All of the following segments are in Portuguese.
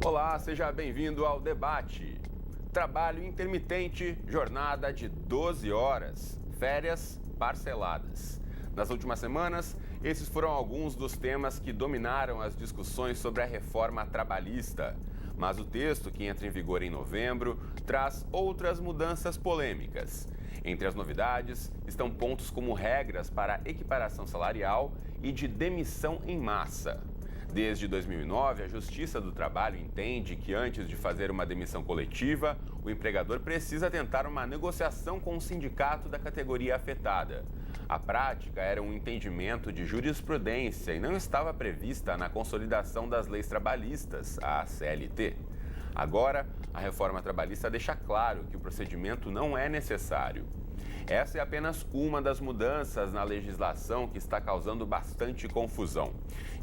Olá, seja bem-vindo ao debate. Trabalho intermitente, jornada de 12 horas, férias parceladas. Nas últimas semanas, esses foram alguns dos temas que dominaram as discussões sobre a reforma trabalhista. Mas o texto, que entra em vigor em novembro, traz outras mudanças polêmicas. Entre as novidades estão pontos como regras para equiparação salarial e de demissão em massa. Desde 2009, a Justiça do Trabalho entende que antes de fazer uma demissão coletiva, o empregador precisa tentar uma negociação com o sindicato da categoria afetada. A prática era um entendimento de jurisprudência e não estava prevista na Consolidação das Leis Trabalhistas, a CLT. Agora, a reforma trabalhista deixa claro que o procedimento não é necessário. Essa é apenas uma das mudanças na legislação que está causando bastante confusão.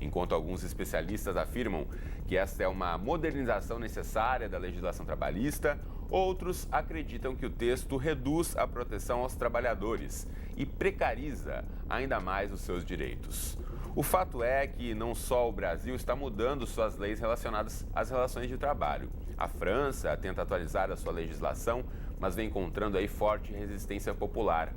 Enquanto alguns especialistas afirmam que esta é uma modernização necessária da legislação trabalhista, outros acreditam que o texto reduz a proteção aos trabalhadores e precariza ainda mais os seus direitos. O fato é que não só o Brasil está mudando suas leis relacionadas às relações de trabalho. A França tenta atualizar a sua legislação, mas vem encontrando aí forte resistência popular.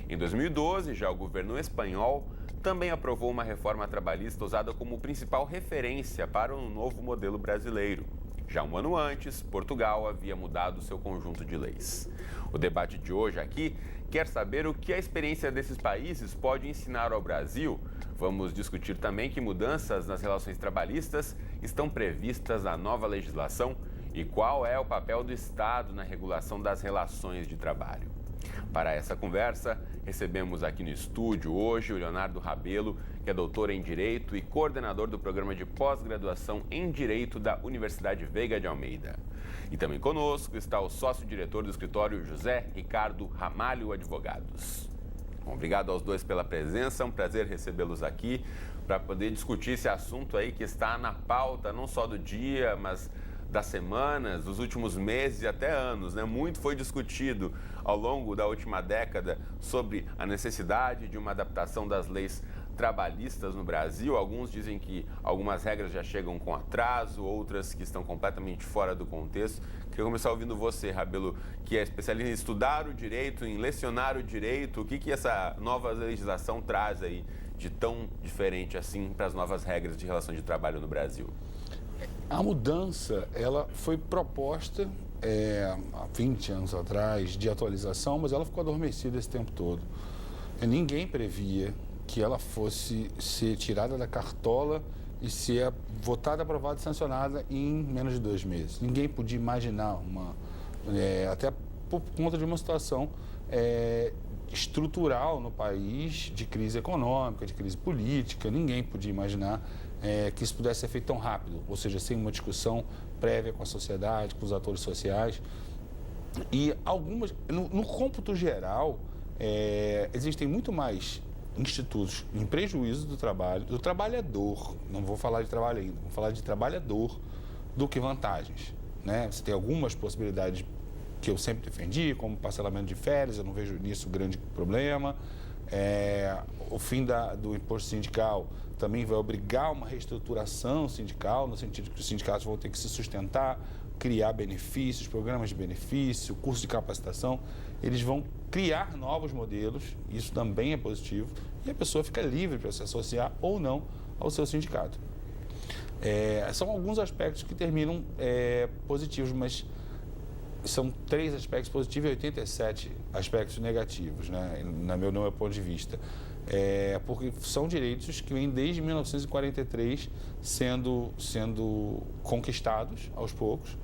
Em 2012, já o governo espanhol também aprovou uma reforma trabalhista usada como principal referência para um novo modelo brasileiro. Já um ano antes, Portugal havia mudado seu conjunto de leis. O debate de hoje aqui quer saber o que a experiência desses países pode ensinar ao Brasil. Vamos discutir também que mudanças nas relações trabalhistas estão previstas na nova legislação e qual é o papel do Estado na regulação das relações de trabalho. Para essa conversa, recebemos aqui no estúdio hoje o Leonardo Rabelo, que é doutor em Direito e coordenador do programa de pós-graduação em Direito da Universidade Veiga de Almeida. E também conosco está o sócio-diretor do escritório José Ricardo Ramalho Advogados. Bom, obrigado aos dois pela presença, é um prazer recebê-los aqui para poder discutir esse assunto aí que está na pauta não só do dia, mas das semanas, dos últimos meses e até anos, né? Muito foi discutido ao longo da última década sobre a necessidade de uma adaptação das leis trabalhistas no Brasil. Alguns dizem que algumas regras já chegam com atraso, outras que estão completamente fora do contexto. Queria começar ouvindo você, Rabelo, que é especialista em estudar o direito, em lecionar o direito. O que essa nova legislação traz aí de tão diferente assim para as novas regras de relação de trabalho no Brasil? A mudança, ela foi proposta há 20 anos atrás, de atualização, mas ela ficou adormecida esse tempo todo. Ninguém previa que ela fosse ser tirada da cartola e ser votada, aprovada e sancionada em menos de 2 meses. Ninguém podia imaginar até por conta de uma situação estrutural no país, de crise econômica, de crise política. Ninguém podia imaginar que isso pudesse ser feito tão rápido, ou seja, sem uma discussão prévia com a sociedade, com os atores sociais. E no cômputo geral, existem muito mais institutos em prejuízo do trabalho, do trabalhador, não vou falar de trabalho ainda, vou falar de trabalhador, do que vantagens, né? Você tem algumas possibilidades que eu sempre defendi, como parcelamento de férias, eu não vejo nisso grande problema. O fim do imposto sindical também vai obrigar uma reestruturação sindical, no sentido que os sindicatos vão ter que se sustentar, criar benefícios, programas de benefício, curso de capacitação. Eles vão criar novos modelos, isso também é positivo, e a pessoa fica livre para se associar ou não ao seu sindicato. São alguns aspectos que terminam positivos, mas são 3 aspectos positivos e 87 aspectos negativos, né, no meu ponto de vista. Porque são direitos que vêm desde 1943 sendo conquistados aos poucos,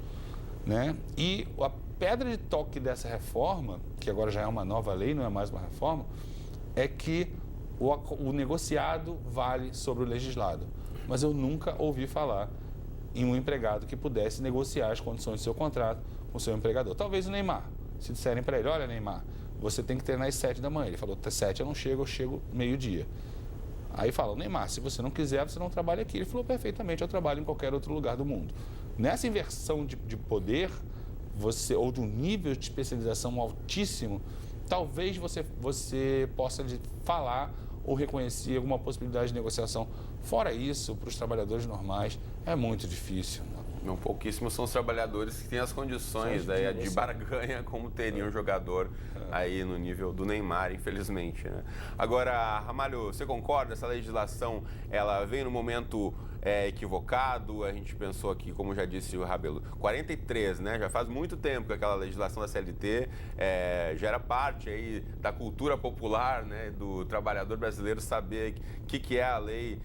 né? E a pedra de toque dessa reforma, que agora já é uma nova lei, não é mais uma reforma, é que o negociado vale sobre o legislado. Mas eu nunca ouvi falar em um empregado que pudesse negociar as condições do seu contrato com o seu empregador. Talvez o Neymar, se disserem para ele, olha, Neymar, você tem que treinar às 7 da manhã. Ele falou, até 7 eu não chego, eu chego meio-dia. Aí fala, Neymar, se você não quiser, você não trabalha aqui. Ele falou, perfeitamente, eu trabalho em qualquer outro lugar do mundo. Nessa inversão de poder, ou de um nível de especialização altíssimo, talvez você possa falar ou reconhecia alguma possibilidade de negociação. Fora isso, para os trabalhadores normais, é muito difícil. Não, pouquíssimos são os trabalhadores que têm as condições de barganha como teria um jogador aí no nível do Neymar, infelizmente, né? Agora, Ramalho, você concorda? Essa legislação, ela vem no momento equivocado? A gente pensou aqui, como já disse o Rabelo, 43, né? Já faz muito tempo que aquela legislação da CLT já era parte aí da cultura popular, né? Do trabalhador brasileiro saber o que é a lei,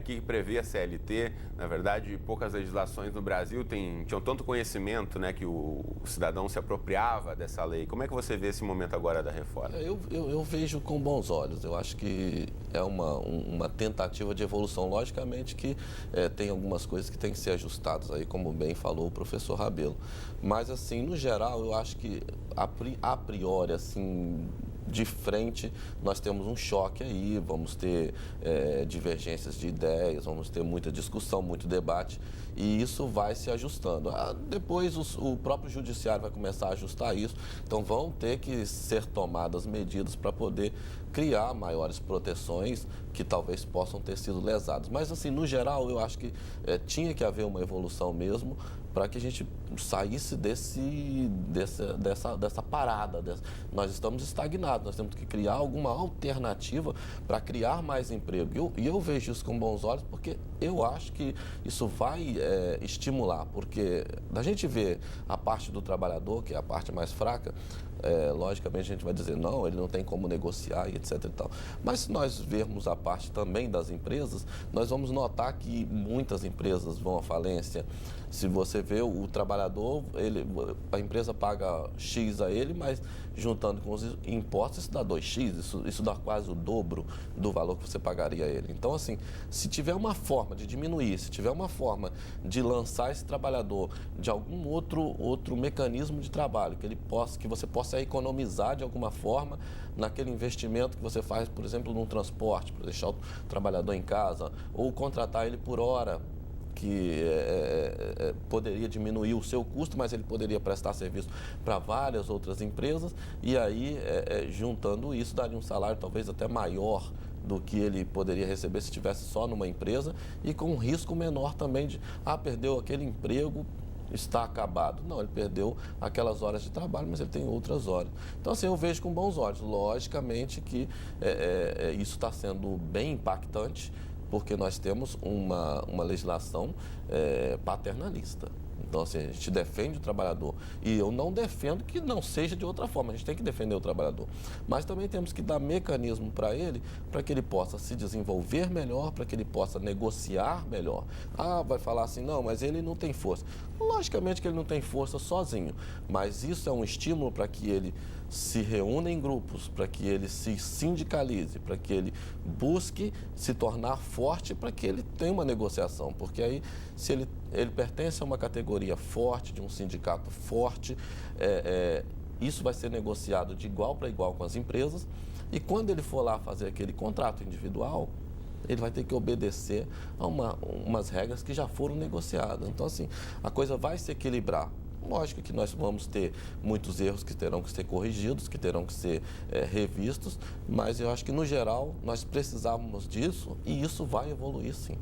que prevê a CLT. Na verdade, poucas legislações no Brasil tinham tanto conhecimento, né? Que o cidadão se apropriava dessa lei. Como é que você vê esse momento agora da reforma? Eu vejo com bons olhos. Eu acho que é uma tentativa de evolução. Logicamente que tem algumas coisas que têm que ser ajustadas aí, como bem falou o professor Rabelo. Mas, assim, no geral, eu acho que a priori, assim, de frente, nós temos um choque aí, vamos ter divergências de ideias, vamos ter muita discussão, muito debate, e isso vai se ajustando. Depois o próprio judiciário vai começar a ajustar isso, então vão ter que ser tomadas medidas para poder criar maiores proteções que talvez possam ter sido lesadas. Mas, assim, no geral, eu acho que tinha que haver uma evolução mesmo para que a gente saísse dessa parada. Nós estamos estagnados, nós temos que criar alguma alternativa para criar mais emprego. E eu vejo isso com bons olhos, porque eu acho que isso vai estimular, porque da gente ver a parte do trabalhador, que é a parte mais fraca, logicamente a gente vai dizer, não, ele não tem como negociar e etc e tal. Mas se nós vermos a parte também das empresas, nós vamos notar que muitas empresas vão à falência. Se você vê o trabalhador, a empresa paga X a ele, mas juntando com os impostos, isso dá 2X, isso dá quase o dobro do valor que você pagaria a ele. Então, assim, se tiver uma forma de diminuir, se tiver uma forma de lançar esse trabalhador de algum outro mecanismo de trabalho, que você possa economizar de alguma forma naquele investimento que você faz, por exemplo, num transporte, para deixar o trabalhador em casa, ou contratar ele por hora, que poderia diminuir o seu custo, mas ele poderia prestar serviço para várias outras empresas, e aí, juntando isso, daria um salário talvez até maior do que ele poderia receber se estivesse só numa empresa, e com um risco menor também de, perdeu aquele emprego, está acabado. Não, ele perdeu aquelas horas de trabalho, mas ele tem outras horas. Então, assim, eu vejo com bons olhos. Logicamente que isso está sendo bem impactante, porque nós temos uma legislação paternalista. Então, assim, a gente defende o trabalhador. E eu não defendo que não seja de outra forma. A gente tem que defender o trabalhador. Mas também temos que dar mecanismo para que ele possa se desenvolver melhor, para que ele possa negociar melhor. Vai falar assim, não, mas ele não tem força. Logicamente que ele não tem força sozinho. Mas isso é um estímulo para que ele se reúna em grupos, para que ele se sindicalize, para que ele busque se tornar forte, para que ele tenha uma negociação. Porque aí, se ele pertence a uma categoria forte, de um sindicato forte, isso vai ser negociado de igual para igual com as empresas, e quando ele for lá fazer aquele contrato individual, ele vai ter que obedecer a umas regras que já foram negociadas. Então, assim, a coisa vai se equilibrar. Lógico que nós vamos ter muitos erros que terão que ser corrigidos, que terão que ser revistos, mas eu acho que, no geral, nós precisávamos disso e isso vai evoluir, sim.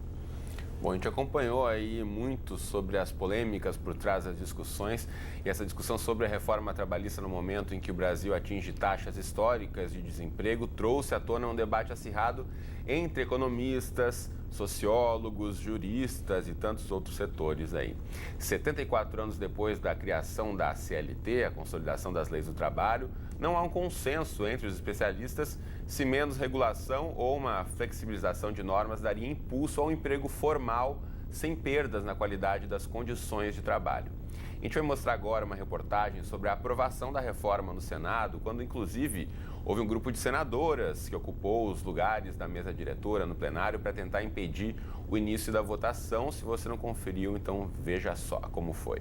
Bom, a gente acompanhou aí muito sobre as polêmicas por trás das discussões, e essa discussão sobre a reforma trabalhista no momento em que o Brasil atinge taxas históricas de desemprego trouxe à tona um debate acirrado entre economistas, sociólogos, juristas e tantos outros setores aí. 74 anos depois da criação da CLT, a consolidação das leis do trabalho, não há um consenso entre os especialistas se menos regulação ou uma flexibilização de normas daria impulso ao emprego formal sem perdas na qualidade das condições de trabalho. A gente vai mostrar agora uma reportagem sobre a aprovação da reforma no Senado, quando inclusive houve um grupo de senadoras que ocupou os lugares da mesa diretora no plenário para tentar impedir o início da votação. Se você não conferiu, então veja só como foi.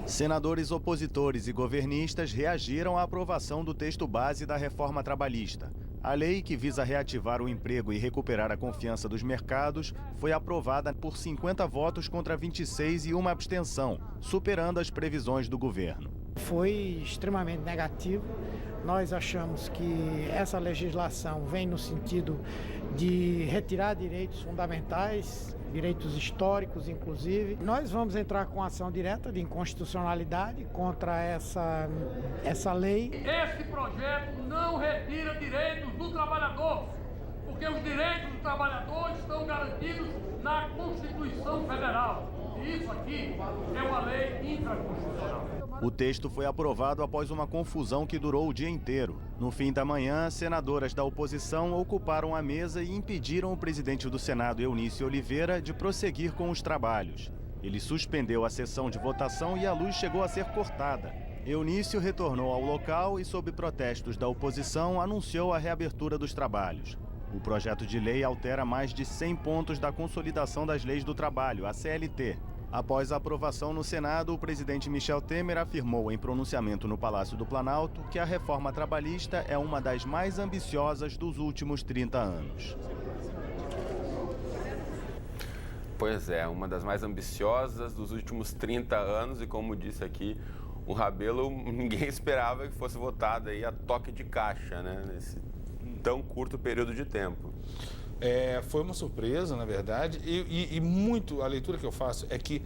Senadores opositores e governistas reagiram à aprovação do texto base da reforma trabalhista. A lei, que visa reativar o emprego e recuperar a confiança dos mercados, foi aprovada por 50 votos contra 26 e uma abstenção, superando as previsões do governo. Foi extremamente negativo, Nós achamos que essa legislação vem no sentido de retirar direitos fundamentais, direitos históricos, inclusive. Nós vamos entrar com ação direta de inconstitucionalidade contra essa lei. Esse projeto não retira direitos do trabalhador, porque os direitos do trabalhador estão garantidos na Constituição Federal. E isso aqui é uma lei infraconstitucional. O texto foi aprovado após uma confusão que durou o dia inteiro. No fim da manhã, senadoras da oposição ocuparam a mesa e impediram o presidente do Senado, Eunício Oliveira, de prosseguir com os trabalhos. Ele suspendeu a sessão de votação e a luz chegou a ser cortada. Eunício retornou ao local e, sob protestos da oposição, anunciou a reabertura dos trabalhos. O projeto de lei altera mais de 100 pontos da Consolidação das Leis do Trabalho, a CLT. Após a aprovação no Senado, o presidente Michel Temer afirmou em pronunciamento no Palácio do Planalto que a reforma trabalhista é uma das mais ambiciosas dos últimos 30 anos. Pois é, uma das mais ambiciosas dos últimos 30 anos e, como disse aqui o Rabelo, ninguém esperava que fosse votada aí a toque de caixa, né, nesse tão curto período de tempo. Foi uma surpresa, na verdade, e muito a leitura que eu faço é que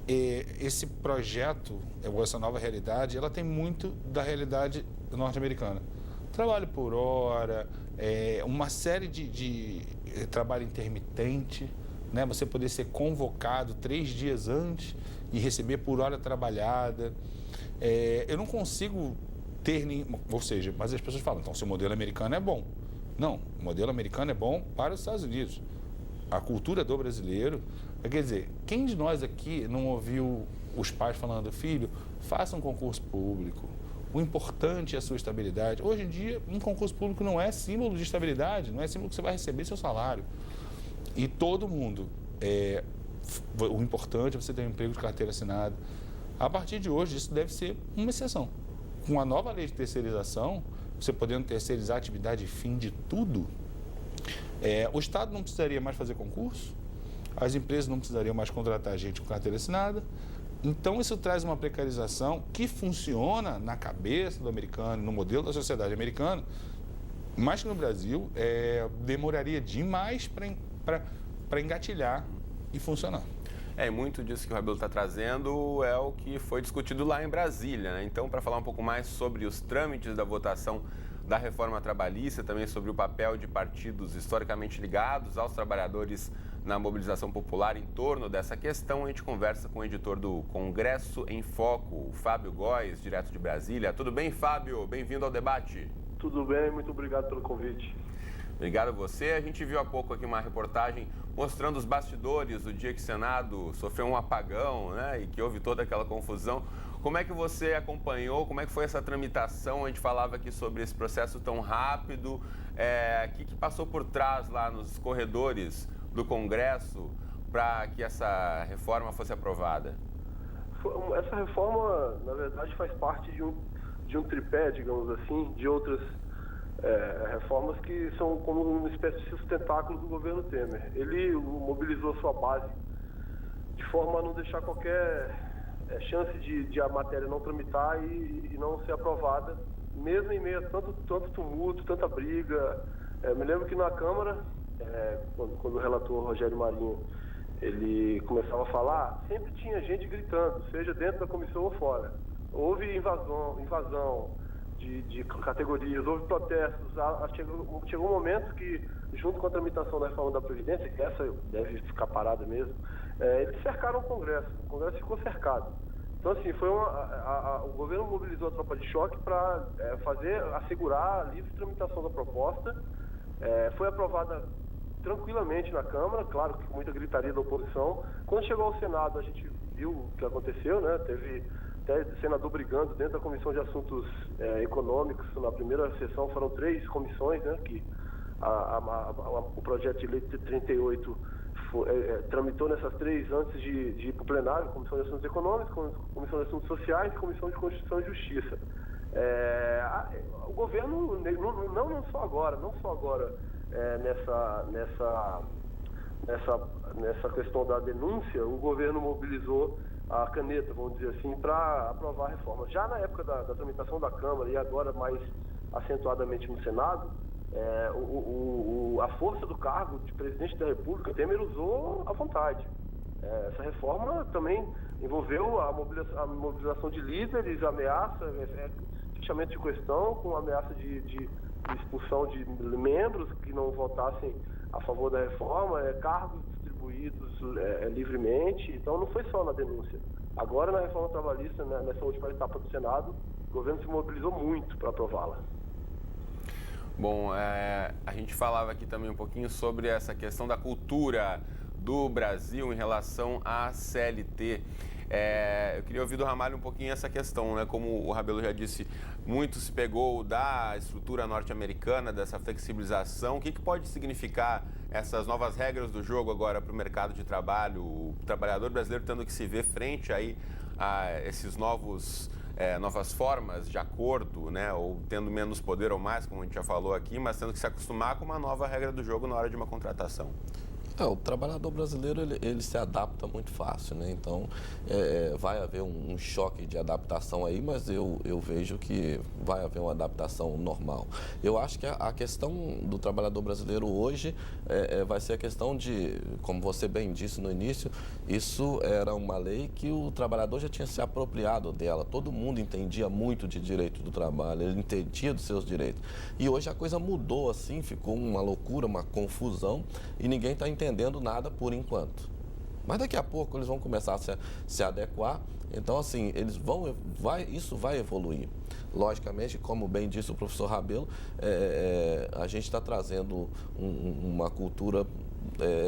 esse projeto, essa nova realidade, ela tem muito da realidade norte-americana. Trabalho por hora, uma série de trabalho intermitente, né? Você poder ser convocado 3 dias antes e receber por hora trabalhada. Eu não consigo ter nenhum, ou seja, mas as pessoas falam, então, se o modelo americano é bom. Não, o modelo americano é bom para os Estados Unidos. A cultura do brasileiro, quer dizer, quem de nós aqui não ouviu os pais falando, filho, faça um concurso público, o importante é a sua estabilidade. Hoje em dia, um concurso público não é símbolo de estabilidade, não é símbolo que você vai receber seu salário. E todo mundo, o importante é você ter um emprego de carteira assinada. A partir de hoje, isso deve ser uma exceção. Com a nova lei de terceirização, você podendo terceirizar a atividade fim de tudo, o Estado não precisaria mais fazer concurso, as empresas não precisariam mais contratar gente com carteira assinada. Então, isso traz uma precarização que funciona na cabeça do americano, no modelo da sociedade americana, mas que no Brasil demoraria demais para engatilhar e funcionar. Muito disso que o Rabelo está trazendo é o que foi discutido lá em Brasília, né? Então, para falar um pouco mais sobre os trâmites da votação da reforma trabalhista, também sobre o papel de partidos historicamente ligados aos trabalhadores na mobilização popular em torno dessa questão, a gente conversa com o editor do Congresso em Foco, o Fábio Góes, direto de Brasília. Tudo bem, Fábio? Bem-vindo ao debate. Tudo bem, muito obrigado pelo convite. Obrigado a você. A gente viu há pouco aqui uma reportagem mostrando os bastidores do dia que o Senado sofreu um apagão, né, e que houve toda aquela confusão. Como é que você acompanhou? Como é que foi essa tramitação? A gente falava aqui sobre esse processo tão rápido. O que passou por trás lá nos corredores do Congresso para que essa reforma fosse aprovada? Essa reforma, na verdade, faz parte de um tripé, digamos assim, de outras reformas que são como uma espécie de sustentáculo do governo Temer. Ele mobilizou sua base de forma a não deixar qualquer chance de a matéria não tramitar e não ser aprovada, mesmo em meio a tanto tumulto, tanta briga. Me lembro que na Câmara, quando o relator Rogério Marinho ele começava a falar, sempre tinha gente gritando, seja dentro da comissão ou fora. Houve invasão de categorias, houve protestos. Chegou um momento que, junto com a tramitação da reforma da Previdência, que essa deve ficar parada mesmo, eles cercaram o Congresso ficou cercado. Então, assim, o governo mobilizou a tropa de choque para assegurar a livre tramitação da proposta. Foi aprovada tranquilamente na Câmara, claro que com muita gritaria da oposição. Quando chegou ao Senado, a gente viu o que aconteceu, né? Teve até senador brigando dentro da Comissão de Assuntos Econômicos. Na primeira sessão foram 3 comissões, né? Que o projeto de lei 38 tramitou nessas 3 antes de ir para o plenário: Comissão de Assuntos Econômicos, Comissão de Assuntos Sociais e Comissão de Constituição e Justiça. O governo, não só agora, nessa questão da denúncia, o governo mobilizou a caneta, vamos dizer assim, para aprovar a reforma. Já na época da tramitação da Câmara e agora mais acentuadamente no Senado, a força do cargo de presidente da República, Temer usou à vontade. Essa reforma também envolveu a mobilização de líderes, ameaça, fechamento de questão, com ameaça de expulsão de membros que não votassem a favor da reforma, cargos distribuídos livremente. Então não foi só na denúncia. Agora, na reforma trabalhista, nessa última etapa do Senado, o governo se mobilizou muito para aprová-la. Bom, a gente falava aqui também um pouquinho sobre essa questão da cultura do Brasil em relação à CLT. Eu queria ouvir do Ramalho um pouquinho essa questão, né? Como o Rabelo já disse, muito se pegou da estrutura norte-americana, dessa flexibilização. O que pode significar essas novas regras do jogo agora para o mercado de trabalho? O trabalhador brasileiro tendo que se ver frente aí a esses novas formas de acordo, né? Ou tendo menos poder ou mais, como a gente já falou aqui, mas tendo que se acostumar com uma nova regra do jogo na hora de uma contratação. O trabalhador brasileiro ele se adapta muito fácil, né? Então vai haver um choque de adaptação aí, mas eu vejo que vai haver uma adaptação normal. Eu acho que a questão do trabalhador brasileiro hoje vai ser a questão de, como você bem disse no início, isso era uma lei que o trabalhador já tinha se apropriado dela. Todo mundo entendia muito de direito do trabalho, ele entendia dos seus direitos. E hoje a coisa mudou assim, ficou uma loucura, uma confusão e ninguém está entendendo nada por enquanto. Mas daqui a pouco eles vão começar a se adequar. Então, assim, isso vai evoluir. Logicamente, como bem disse o professor Rabelo, a gente está trazendo uma cultura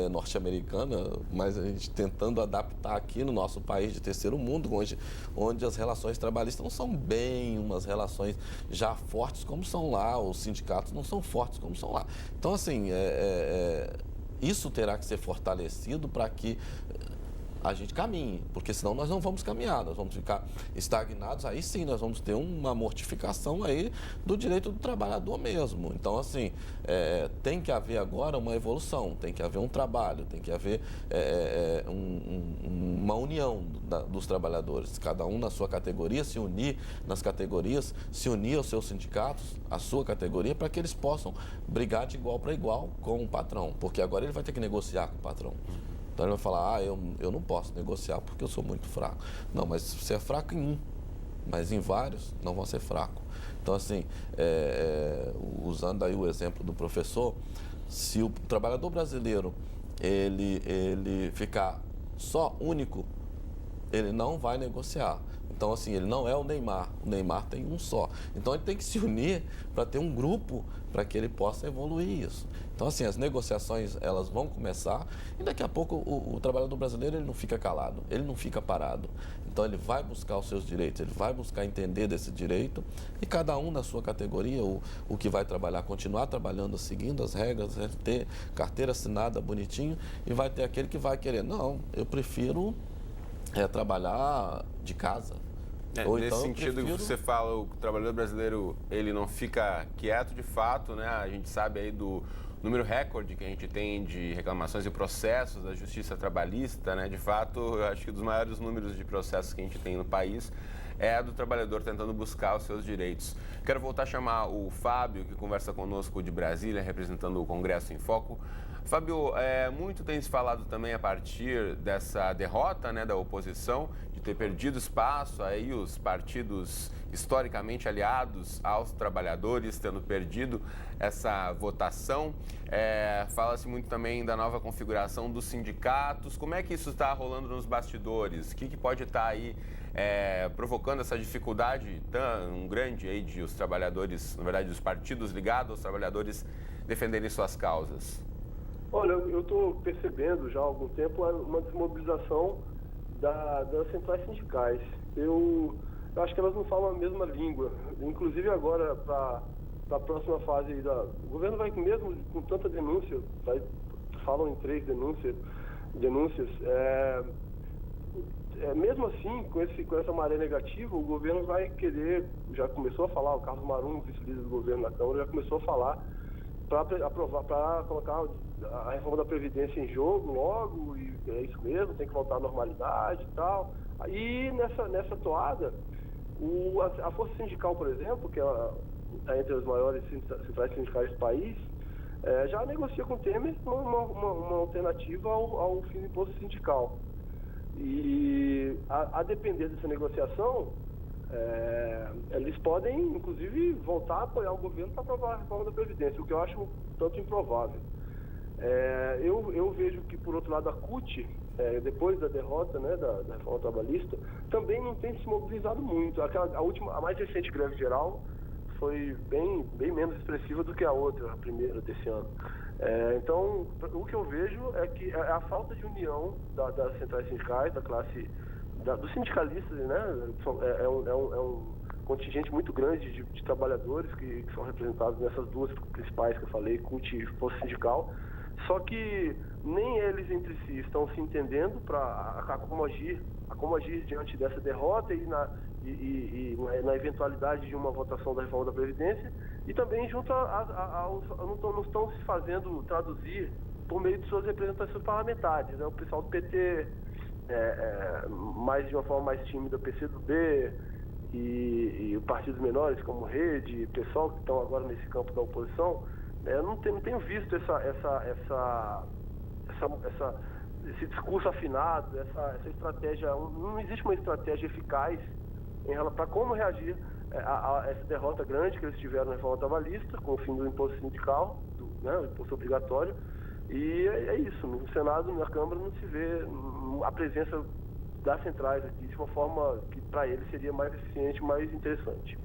norte-americana, mas a gente tentando adaptar aqui no nosso país de terceiro mundo, onde as relações trabalhistas não são bem umas relações já fortes como são lá, os sindicatos não são fortes como são lá. Então, assim, isso terá que ser fortalecido para que a gente caminhe, porque senão nós não vamos caminhar, nós vamos ficar estagnados, aí sim nós vamos ter uma mortificação aí do direito do trabalhador mesmo. Então, assim, tem que haver agora uma evolução, tem que haver um trabalho, tem que haver uma união dos trabalhadores, cada um na sua categoria, se unir nas categorias, se unir aos seus sindicatos, à sua categoria, para que eles possam brigar de igual para igual com o patrão, porque agora ele vai ter que negociar com o patrão. Então ele vai falar, eu não posso negociar porque eu sou muito fraco. Não, mas você é fraco em um, mas em vários não vão ser fraco. Então, assim, usando aí o exemplo do professor, se o trabalhador brasileiro ele ficar só único, ele não vai negociar. Então, assim, ele não é o Neymar tem um só. Então, ele tem que se unir para ter um grupo para que ele possa evoluir isso. Então, assim, as negociações, elas vão começar e daqui a pouco o trabalhador brasileiro, ele não fica calado, ele não fica parado. Então, ele vai buscar os seus direitos, ele vai buscar entender desse direito e cada um na sua categoria, o que vai trabalhar, continuar trabalhando, seguindo as regras, ter carteira assinada bonitinho e vai ter aquele que vai querer, não, eu prefiro trabalhar de casa. Nesse sentido que você fala, o trabalhador brasileiro, ele não fica quieto de fato, né? A gente sabe aí do número recorde que a gente tem de reclamações e processos da justiça trabalhista, né? De fato, eu acho que dos maiores números de processos que a gente tem no país é a do trabalhador tentando buscar os seus direitos. Quero voltar a chamar o Fábio, que conversa conosco de Brasília, representando o Congresso em Foco. Fábio, muito tem se falado também a partir dessa derrota, né, da oposição, de ter perdido espaço, aí os partidos historicamente aliados aos trabalhadores tendo perdido essa votação. Fala-se muito também da nova configuração dos sindicatos. Como é que isso está rolando nos bastidores? O que pode estar aí provocando essa dificuldade tão grande aí de os trabalhadores, na verdade, os partidos ligados aos trabalhadores defenderem suas causas? Olha, eu estou percebendo já há algum tempo uma desmobilização das centrais sindicais. Eu acho que elas não falam a mesma língua. Inclusive agora, para a próxima fase, o governo vai mesmo com tanta denúncia, falam em 3 denúncias, mesmo assim, com essa maré negativa, o governo vai querer, já começou a falar, o Carlos Marum, vice-líder do governo na Câmara, já começou a falar para colocar a reforma da Previdência em jogo logo, e é isso mesmo, tem que voltar à normalidade e tal. E nessa toada, a Força Sindical, por exemplo, que é entre as maiores centrais sindicais do país, já negocia com o Temer uma alternativa ao fim do imposto sindical. E a depender dessa negociação, eles podem, inclusive, voltar a apoiar o governo para aprovar a reforma da Previdência, o que eu acho tanto improvável. Eu vejo que, por outro lado, a CUT, depois da derrota, né, da reforma trabalhista, também não tem se mobilizado muito. A mais recente greve geral foi bem menos expressiva do que a outra, a primeira desse ano. Então, o que eu vejo é que a falta de união das centrais sindicais, da classe, dos sindicalistas, né? É um contingente muito grande de trabalhadores que são representados nessas duas principais que eu falei, CUT e Força Sindical. Só que nem eles entre si estão se entendendo para como agir diante dessa derrota e na eventualidade de uma votação da reforma da Previdência, e também junto não estão se fazendo traduzir por meio de suas representações parlamentares, né? O pessoal do PT, de uma forma mais tímida, o PCdoB e partidos menores como Rede, PSOL, que estão agora nesse campo da oposição. Eu não tenho visto esse discurso afinado, essa estratégia. Não existe uma estratégia eficaz para como reagir a essa derrota grande que eles tiveram na reforma trabalhista, com o fim do imposto sindical, o imposto obrigatório. E é isso, no Senado, na Câmara, não se vê a presença das centrais aqui de uma forma que para eles seria mais eficiente, mais interessante.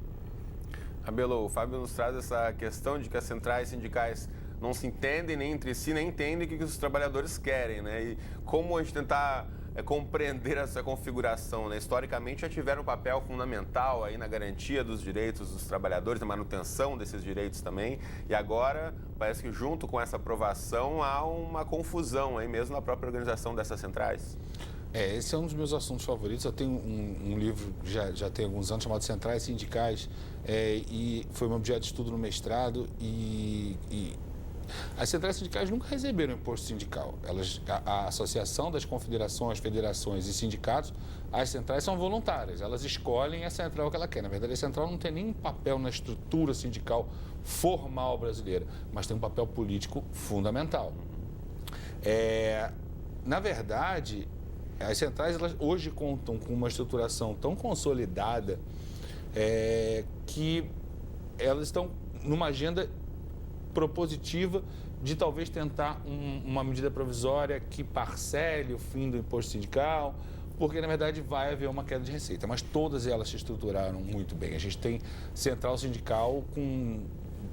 Abelo, o Fábio nos traz essa questão de que as centrais sindicais não se entendem nem entre si, nem entendem o que os trabalhadores querem, né? E como a gente tentar compreender essa configuração, né? Historicamente já tiveram um papel fundamental aí na garantia dos direitos dos trabalhadores, na manutenção desses direitos também, e agora parece que junto com essa aprovação há uma confusão aí mesmo na própria organização dessas centrais. Esse é um dos meus assuntos favoritos. Eu tenho um livro que já tem alguns anos chamado Centrais Sindicais, e foi meu objeto de estudo no mestrado. E as centrais sindicais nunca receberam imposto sindical. A Associação das Confederações, Federações e Sindicatos, as centrais são voluntárias. Elas escolhem a central que ela quer. Na verdade, a central não tem nenhum papel na estrutura sindical formal brasileira, mas tem um papel político fundamental. Na verdade, as centrais elas hoje contam com uma estruturação tão consolidada que elas estão numa agenda propositiva de talvez tentar uma medida provisória que parcele o fim do imposto sindical, porque na verdade vai haver uma queda de receita, mas todas elas se estruturaram muito bem. A gente tem central sindical com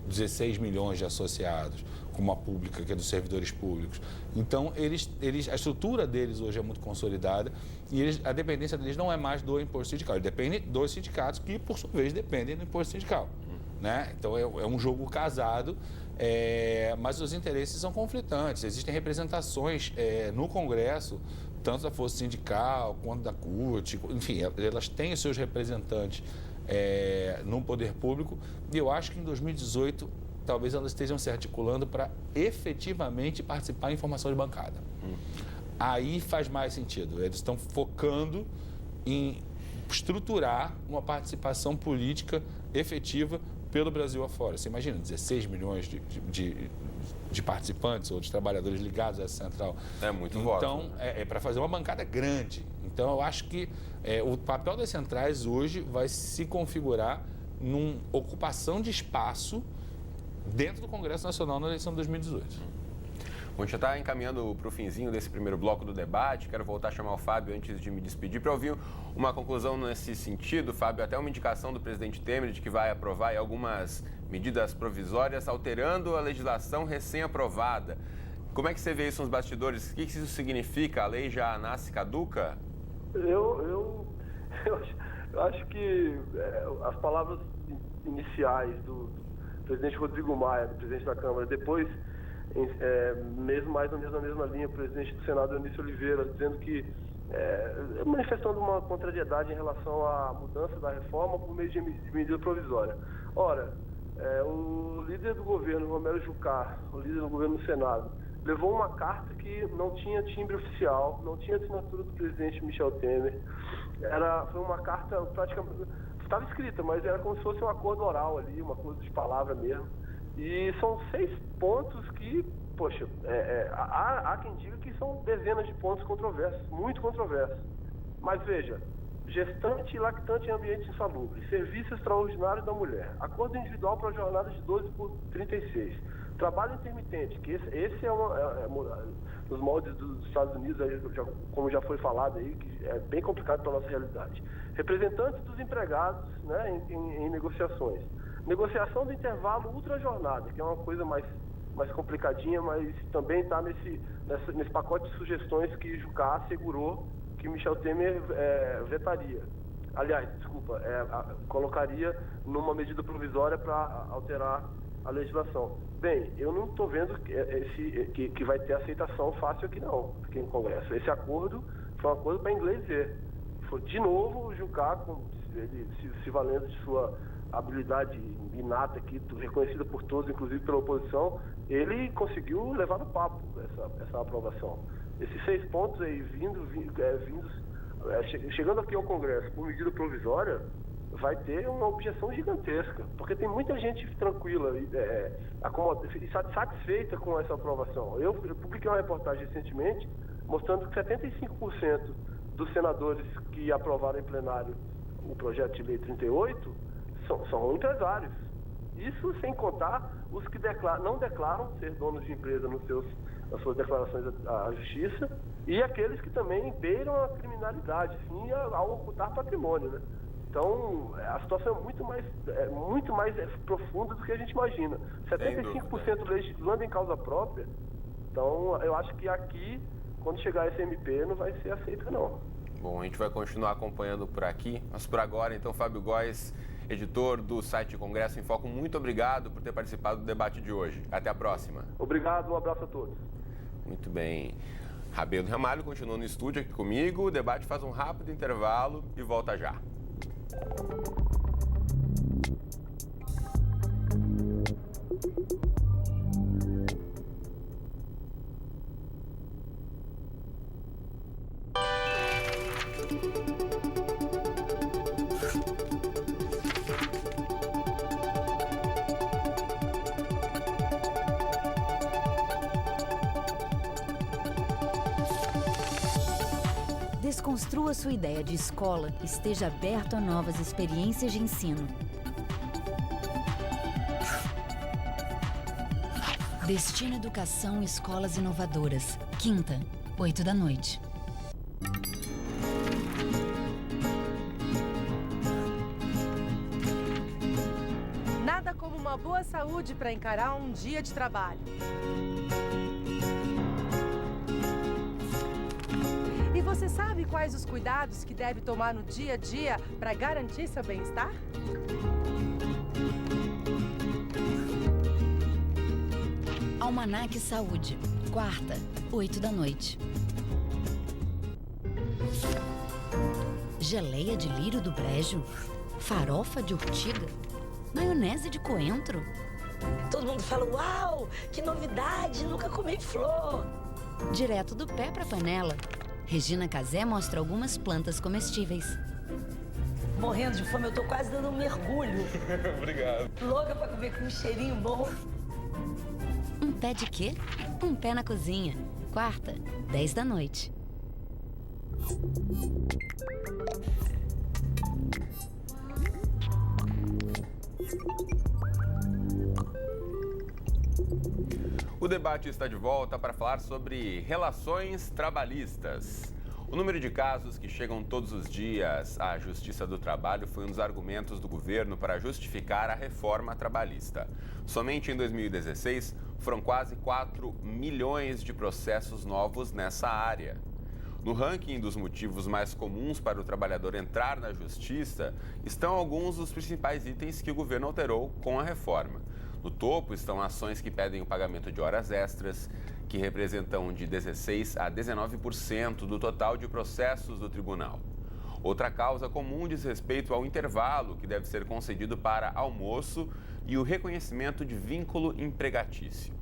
16 milhões de associados, como a pública, que é dos servidores públicos. Então, a estrutura deles hoje é muito consolidada e a dependência deles não é mais do imposto sindical, ele depende dos sindicatos, que, por sua vez, dependem do imposto sindical. Né? Então, é um jogo casado, mas os interesses são conflitantes. Existem representações no Congresso, tanto da Força Sindical quanto da CUT, enfim, elas têm os seus representantes no poder público, e eu acho que em 2018 talvez elas estejam se articulando para efetivamente participar em formação de bancada. Aí faz mais sentido. Eles estão focando em estruturar uma participação política efetiva pelo Brasil afora. Você imagina, 16 milhões de participantes ou de trabalhadores ligados a essa central. É muito voto. Então, é para fazer uma bancada grande. Então, eu acho que o papel das centrais hoje vai se configurar numa ocupação de espaço dentro do Congresso Nacional na eleição de 2018. Bom, a gente já está encaminhando para o finzinho desse primeiro bloco do debate. Quero voltar a chamar o Fábio antes de me despedir para ouvir uma conclusão nesse sentido. Fábio, até uma indicação do presidente Temer de que vai aprovar algumas medidas provisórias alterando a legislação recém-aprovada. Como é que você vê isso nos bastidores? O que isso significa? A lei já nasce caduca? Eu acho que as palavras iniciais do presidente Rodrigo Maia, do presidente da Câmara, depois, mesmo mais ou menos na mesma linha, o presidente do Senado, Eunício Oliveira, dizendo que, manifestando uma contrariedade em relação à mudança da reforma por meio de medida provisória. Ora, o líder do governo, Romero Jucá, o líder do governo do Senado, levou uma carta que não tinha timbre oficial, não tinha assinatura do presidente Michel Temer. Foi uma carta praticamente... estava escrita, mas era como se fosse um acordo oral ali, uma coisa de palavra mesmo. E são 6 pontos que, poxa, há quem diga que são dezenas de pontos controversos, muito controversos. Mas veja, gestante e lactante em ambiente insalubre, serviço extraordinário da mulher, acordo individual para jornadas de 12 por 36, trabalho intermitente, que esse é nos moldes dos Estados Unidos, aí, como já foi falado aí, que é bem complicado para a nossa realidade. Representantes dos empregados, né, em negociações. Negociação do intervalo ultrajornada, que é uma coisa mais complicadinha, mas também está nesse pacote de sugestões que Jucá assegurou que Michel Temer vetaria. Aliás, desculpa, colocaria numa medida provisória para alterar a legislação. Bem, eu não estou vendo que vai ter aceitação fácil aqui não, aqui no Congresso. Esse acordo foi um acordo para inglês ver. Foi, de novo, o Jucá, ele se valendo de sua habilidade inata aqui, reconhecida por todos, inclusive pela oposição, ele conseguiu levar no papo essa aprovação. Esses 6 pontos aí chegando aqui ao Congresso por medida provisória, vai ter uma objeção gigantesca, porque tem muita gente tranquila e satisfeita com essa aprovação. Eu publiquei uma reportagem recentemente mostrando que 75% dos senadores que aprovaram em plenário o projeto de lei 38 são empresários. Isso sem contar os que não declaram ser donos de empresa nas suas declarações à Justiça e aqueles que também beiram a criminalidade, sim, ao ocultar patrimônio, né? Então, a situação é muito mais profunda do que a gente imagina. 75% legislando em causa própria. Então, eu acho que aqui, quando chegar esse MP, não vai ser aceita, não. Bom, a gente vai continuar acompanhando por aqui, mas por agora, então, Fábio Góes, editor do site Congresso em Foco, muito obrigado por ter participado do debate de hoje. Até a próxima. Obrigado, um abraço a todos. Muito bem. Rabelo Ramalho continua no estúdio aqui comigo. O debate faz um rápido intervalo e volta já. Desconstrua sua ideia de escola e esteja aberto a novas experiências de ensino. Destino Educação Escolas Inovadoras. Quinta, 8 da noite. Nada como uma boa saúde para encarar um dia de trabalho. E você sabe quais os cuidados que deve tomar no dia a dia para garantir seu bem-estar? Almanac Saúde. Quarta, 8 da noite. Geleia de lírio do brejo. Farofa de urtiga. Maionese de coentro. Todo mundo fala, uau, que novidade, nunca comi flor. Direto do pé para a panela. Regina Casé mostra algumas plantas comestíveis. Morrendo de fome, eu tô quase dando um mergulho. Obrigado. Louca pra comer com um cheirinho bom. Um pé de quê? Um pé na cozinha. Quarta, 10 da noite. O debate está de volta para falar sobre relações trabalhistas. O número de casos que chegam todos os dias à Justiça do Trabalho foi um dos argumentos do governo para justificar a reforma trabalhista. Somente em 2016, foram quase 4 milhões de processos novos nessa área. No ranking dos motivos mais comuns para o trabalhador entrar na Justiça, estão alguns dos principais itens que o governo alterou com a reforma. No topo estão ações que pedem o pagamento de horas extras, que representam de 16% a 19% do total de processos do tribunal. Outra causa comum diz respeito ao intervalo que deve ser concedido para almoço e o reconhecimento de vínculo empregatício.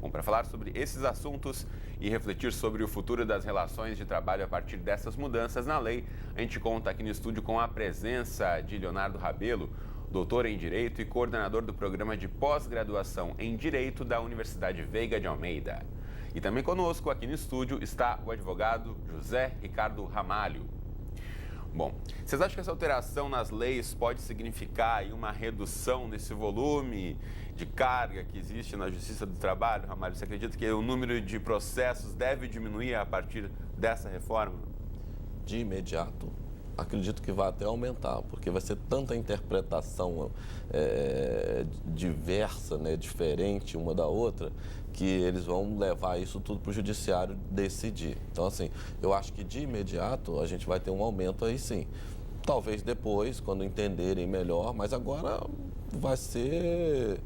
Bom, para falar sobre esses assuntos e refletir sobre o futuro das relações de trabalho a partir dessas mudanças na lei, a gente conta aqui no estúdio com a presença de Leonardo Rabelo, doutor em Direito e coordenador do programa de pós-graduação em Direito da Universidade Veiga de Almeida. E também conosco aqui no estúdio está o advogado José Ricardo Ramalho. Bom, vocês acham que essa alteração nas leis pode significar aí uma redução desse volume de carga que existe na Justiça do Trabalho? Ramalho, você acredita que o número de processos deve diminuir a partir dessa reforma? De imediato, acredito que vai até aumentar, porque vai ser tanta interpretação diversa, né, diferente uma da outra, que eles vão levar isso tudo para o judiciário decidir. Então, assim, eu acho que de imediato a gente vai ter um aumento aí sim. Talvez depois, quando entenderem melhor, mas agora vai ser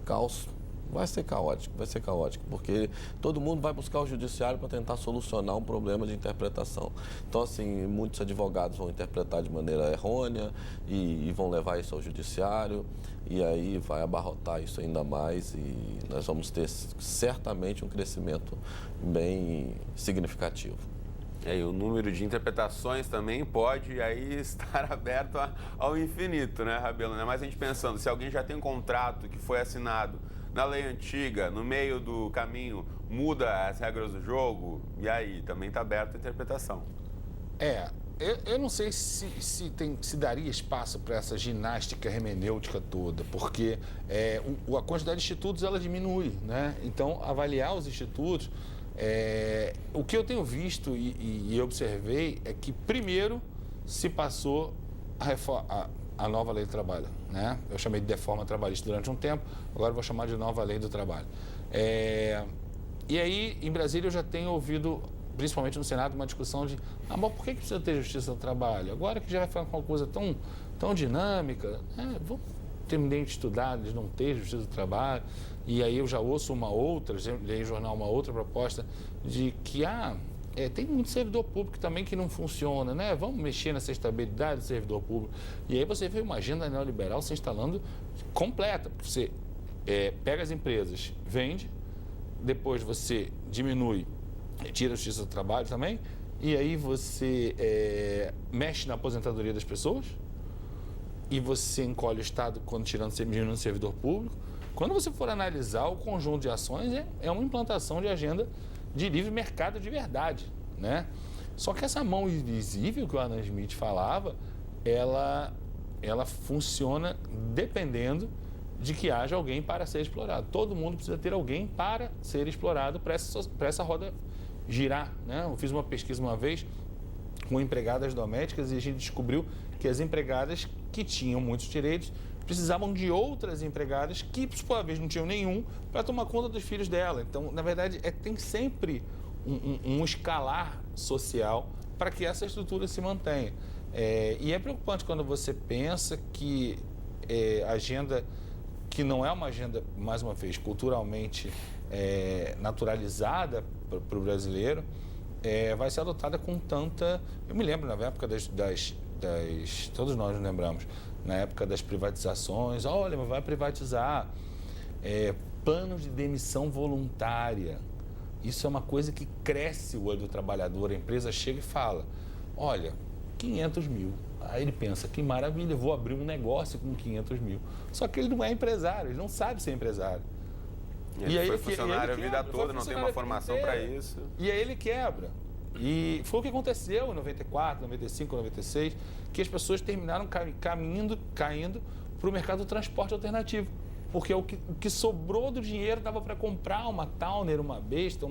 caos. Vai ser caótico, porque todo mundo vai buscar o judiciário para tentar solucionar um problema de interpretação. Então, assim, muitos advogados vão interpretar de maneira errônea e vão levar isso ao judiciário, e aí vai abarrotar isso ainda mais e nós vamos ter certamente um crescimento bem significativo. E o número de interpretações também pode aí estar aberto ao infinito, né, Rabelo? Mas a gente pensando, se alguém já tem um contrato que foi assinado na lei antiga, no meio do caminho, muda as regras do jogo, e aí também está aberta a interpretação. Eu não sei se daria espaço para essa ginástica hermenêutica toda, porque a quantidade de institutos ela diminui, né? Então, avaliar os institutos, o que eu tenho visto e observei é que, primeiro, se passou a nova lei do trabalho, né? Eu chamei de reforma trabalhista durante um tempo, agora vou chamar de nova lei do trabalho. E aí, em Brasília, eu já tenho ouvido, principalmente no Senado, uma discussão de mas por que precisa ter justiça do trabalho? Agora que já vai ficar com uma coisa tão dinâmica, vamos terminar de estudar, de não ter justiça do trabalho. E aí eu já ouço uma outra, leio em jornal uma outra proposta de que tem muito servidor público também que não funciona, né? Vamos mexer nessa estabilidade do servidor público. E aí você vê uma agenda neoliberal se instalando completa. Você pega as empresas, vende, depois você diminui, tira a justiça do trabalho também, e aí você mexe na aposentadoria das pessoas, e você encolhe o Estado quando diminuindo o servidor público. Quando você for analisar o conjunto de ações, é uma implantação de agenda de livre mercado de verdade, né? Só que essa mão invisível que o Adam Smith falava, ela funciona dependendo de que haja alguém para ser explorado. Todo mundo precisa ter alguém para ser explorado, para essa roda girar, né? Eu fiz uma pesquisa uma vez com empregadas domésticas e a gente descobriu que as empregadas que tinham muitos direitos precisavam de outras empregadas que, por sua vez, não tinham nenhum para tomar conta dos filhos dela. Então, na verdade, tem sempre um escalar social para que essa estrutura se mantenha. E é preocupante quando você pensa que a agenda, que não é uma agenda, mais uma vez, culturalmente naturalizada para o brasileiro, vai ser adotada com tanta... Eu me lembro, na época todos nós nos lembramos, na época das privatizações, olha, mas vai privatizar, planos de demissão voluntária. Isso é uma coisa que cresce o olho do trabalhador. A empresa chega e fala, olha, 500 mil. Aí ele pensa, que maravilha, vou abrir um negócio com 500 mil. Só que ele não é empresário, ele não sabe ser empresário. E aí foi funcionário a vida toda, não tem uma formação para isso. E aí ele quebra. E foi o que aconteceu em 94, 95, 96, que as pessoas terminaram caindo para o mercado do transporte alternativo. Porque o que sobrou do dinheiro dava para comprar uma Towner, uma Besta,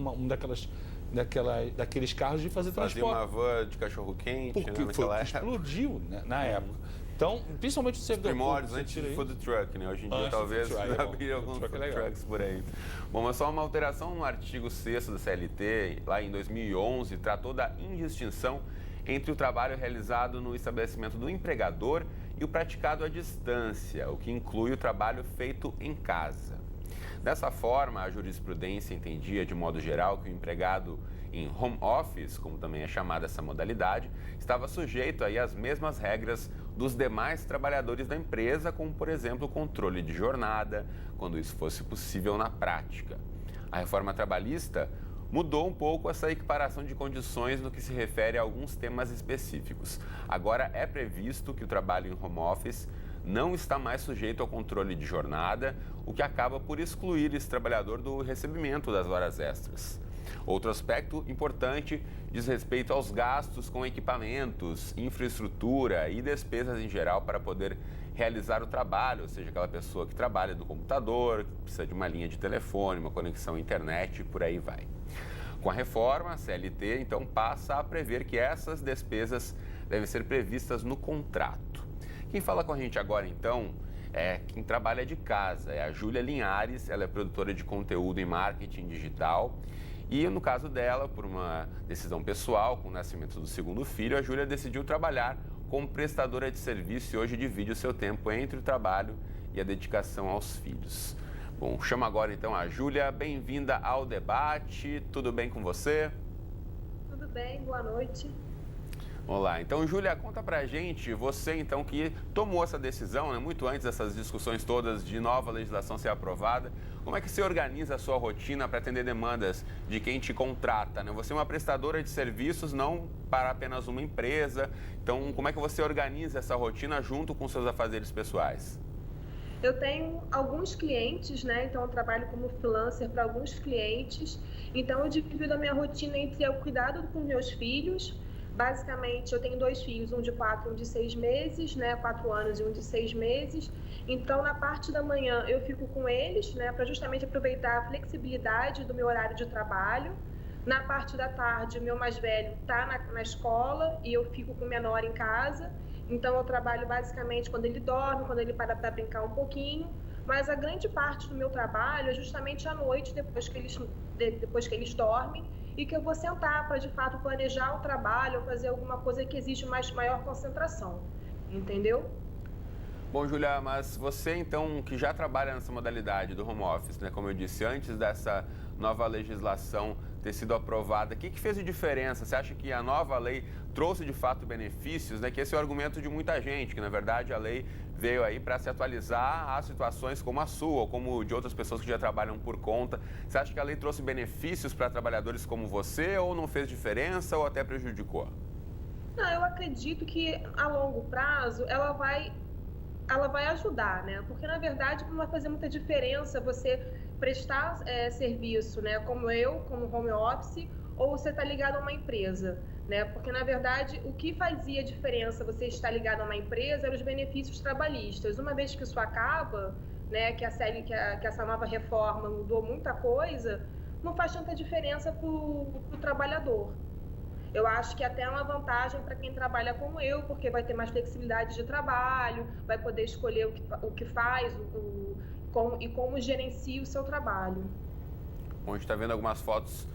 daqueles carros de fazer transporte. Fazia uma van de cachorro-quente, né, naquela época. Explodiu, né, na época. Então, principalmente o servidor primórdios antes de food truck, né? Hoje em dia talvez abrir alguns food trucks por aí. Bom, mas só uma alteração no artigo 6º da CLT, lá em 2011, tratou da indistinção entre o trabalho realizado no estabelecimento do empregador e o praticado à distância, o que inclui o trabalho feito em casa. Dessa forma, a jurisprudência entendia, de modo geral, que o empregado em home office, como também é chamada essa modalidade, estava sujeito aí às mesmas regras dos demais trabalhadores da empresa, como, por exemplo, o controle de jornada, quando isso fosse possível na prática. A reforma trabalhista mudou um pouco essa equiparação de condições no que se refere a alguns temas específicos. Agora é previsto que o trabalho em home office não está mais sujeito ao controle de jornada, o que acaba por excluir esse trabalhador do recebimento das horas extras. Outro aspecto importante diz respeito aos gastos com equipamentos, infraestrutura e despesas em geral para poder realizar o trabalho, ou seja, aquela pessoa que trabalha no computador, que precisa de uma linha de telefone, uma conexão à internet e por aí vai. Com a reforma, a CLT então passa a prever que essas despesas devem ser previstas no contrato. Quem fala com a gente agora então é quem trabalha de casa, é a Júlia Linhares, ela é produtora de conteúdo em marketing digital. E no caso dela, por uma decisão pessoal, com o nascimento do segundo filho, a Júlia decidiu trabalhar como prestadora de serviço e hoje divide o seu tempo entre o trabalho e a dedicação aos filhos. Bom, chamo agora então a Júlia, bem-vinda ao debate, tudo bem com você? Tudo bem, boa noite. Olá, então Júlia, conta pra gente, você então que tomou essa decisão, né, muito antes dessas discussões todas de nova legislação ser aprovada, como é que você organiza a sua rotina para atender demandas de quem te contrata, né? Você é uma prestadora de serviços, não para apenas uma empresa, então como é que você organiza essa rotina junto com seus afazeres pessoais? Eu tenho alguns clientes, né? Então eu trabalho como freelancer para alguns clientes, então eu divido a minha rotina entre o cuidado com meus filhos. Basicamente, eu tenho 2 filhos, um de 4 e um de 6 meses, né? 4 anos e um de 6 meses. Então, na parte da manhã, eu fico com eles, né? Para justamente aproveitar a flexibilidade do meu horário de trabalho. Na parte da tarde, o meu mais velho está na escola e eu fico com o menor em casa. Então, eu trabalho basicamente quando ele dorme, quando ele para brincar um pouquinho. Mas a grande parte do meu trabalho é justamente à noite, depois que eles dormem, e que eu vou sentar para, de fato, planejar o trabalho ou fazer alguma coisa que exige maior concentração, entendeu? Bom, Júlia, mas você, então, que já trabalha nessa modalidade do home office, né? Como eu disse, antes dessa nova legislação ter sido aprovada, o que fez de diferença? Você acha que a nova lei trouxe, de fato, benefícios, né? Que esse é o argumento de muita gente, que, na verdade, a lei veio aí para se atualizar a situações como a sua ou como de outras pessoas que já trabalham por conta. Você acha que a lei trouxe benefícios para trabalhadores como você ou não fez diferença ou até prejudicou? Não, eu acredito que a longo prazo ela vai ajudar, né? Porque, na verdade, não vai fazer muita diferença você prestar serviço, né? Como home office, ou você está ligado a uma empresa, né? Porque, na verdade, o que fazia diferença você estar ligado a uma empresa eram os benefícios trabalhistas. Uma vez que isso acaba, né, que essa nova reforma mudou muita coisa, não faz tanta diferença para o trabalhador. Eu acho que até é uma vantagem para quem trabalha como eu, porque vai ter mais flexibilidade de trabalho, vai poder escolher o que faz e como gerencia o seu trabalho. Bom, a gente está vendo algumas fotos,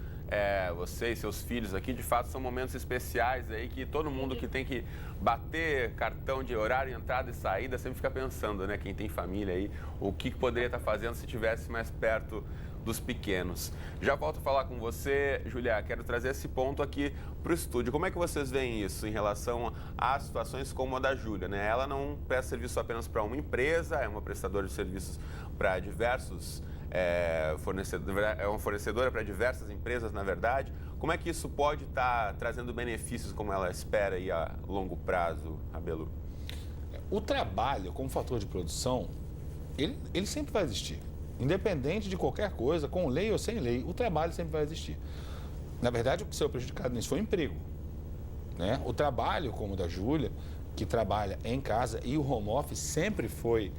você e seus filhos aqui, de fato são momentos especiais aí que todo mundo que tem que bater cartão de horário, entrada e saída, sempre fica pensando, né, quem tem família aí, o que poderia estar fazendo se estivesse mais perto dos pequenos. Já volto a falar com você, Júlia, quero trazer esse ponto aqui para o estúdio. Como é que vocês veem isso em relação a situações como a da Júlia, né? Ela não presta serviço apenas para uma empresa, é uma prestadora de serviços para diversos é uma fornecedora para diversas empresas, na verdade. Como é que isso pode estar trazendo benefícios como ela espera aí a longo prazo, Rabelo? O trabalho como fator de produção, ele sempre vai existir. Independente de qualquer coisa, com lei ou sem lei, o trabalho sempre vai existir. Na verdade, o que saiu prejudicado nisso foi o emprego, né? O trabalho, como o da Júlia, que trabalha em casa, e o home office sempre foi,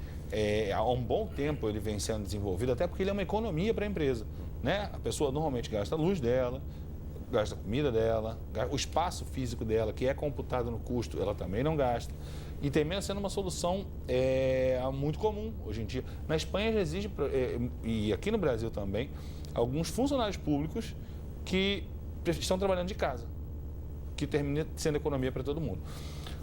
há um bom tempo ele vem sendo desenvolvido, até porque ele é uma economia para a empresa, né? A pessoa normalmente gasta a luz dela, gasta a comida dela, o espaço físico dela, que é computado no custo, ela também não gasta. E termina sendo uma solução muito comum hoje em dia. Na Espanha já existe, e aqui no Brasil também, alguns funcionários públicos que estão trabalhando de casa, que termina sendo economia para todo mundo.